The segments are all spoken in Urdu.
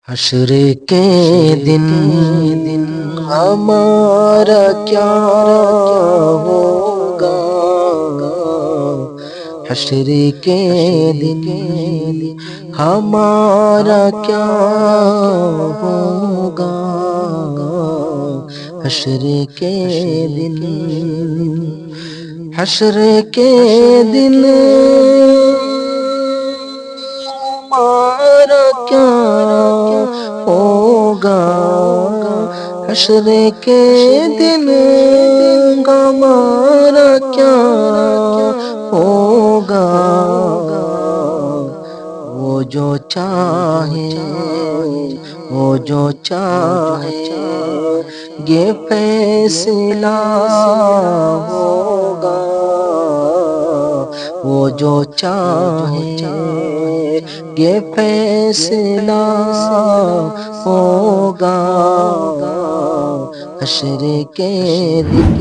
حشر کے دن ہمارا کیا ہوگا، حشر کے دن ہمارا کیا ہوگا، حشر کے دن، حشر کے دن ہمارا کیا ہوگا، حشر کے دن ہمارا کیا ہوگا، وہ جو چاہے وہ جو چاہے یہ فیصلہ ہوگا، وہ جو چاہے یہ فیصلہ ہوگا، حشر کے دن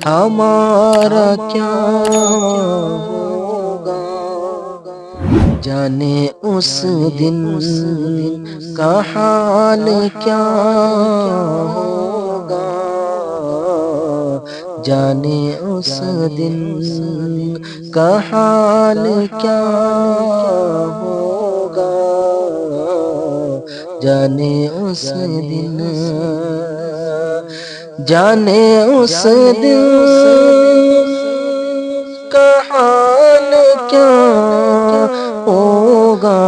ہمارا کیا ہوگا، جانے اس دن کا حال کیا ہوگا، جانے اس دن کا حال کیا ہوگا، جانے اس دن، جانے اس دن کا حال کیا ہوگا،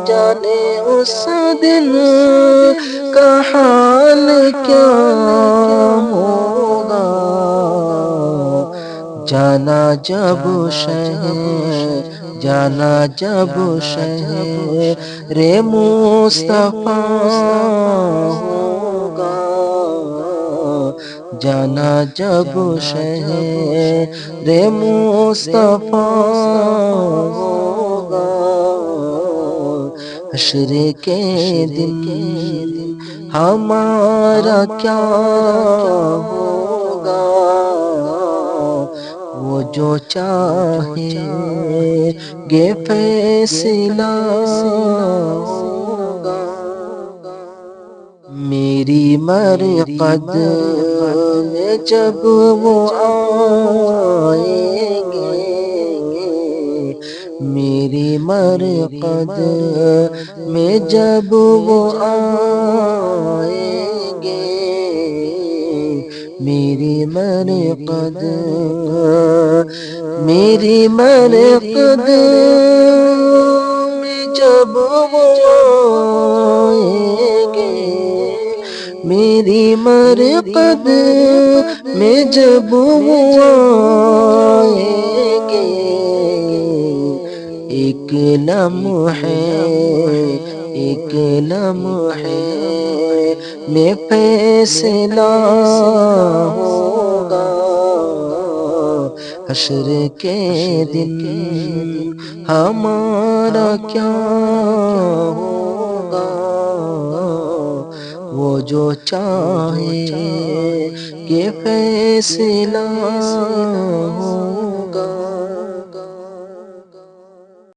جانے اس دن کا حال کیا ہوگا، جانا جب شہر، جانا جب شہر مصطفیٰ ہوگا، جانا جب شہر مصطفیٰ ہوگا، حشر کے دن ہمارا کیا ہوگا، وہ جو چاہے یہ فیصلہ ہوگا، میری مرقد میں جب وہ آئیں گے، میری مرقد میں جب وہ آئیں گے، میری مرقد، میری مرقد میں جب وہ آئیں گے، میری مرقد میں جب وہ آئیں گے، ایک لمحے، ایک لمحے میں فیصلہ ہوگا، حشر کے دن ہمارا کیا ہوگا، وہ جو چاہے کہ فیصلہ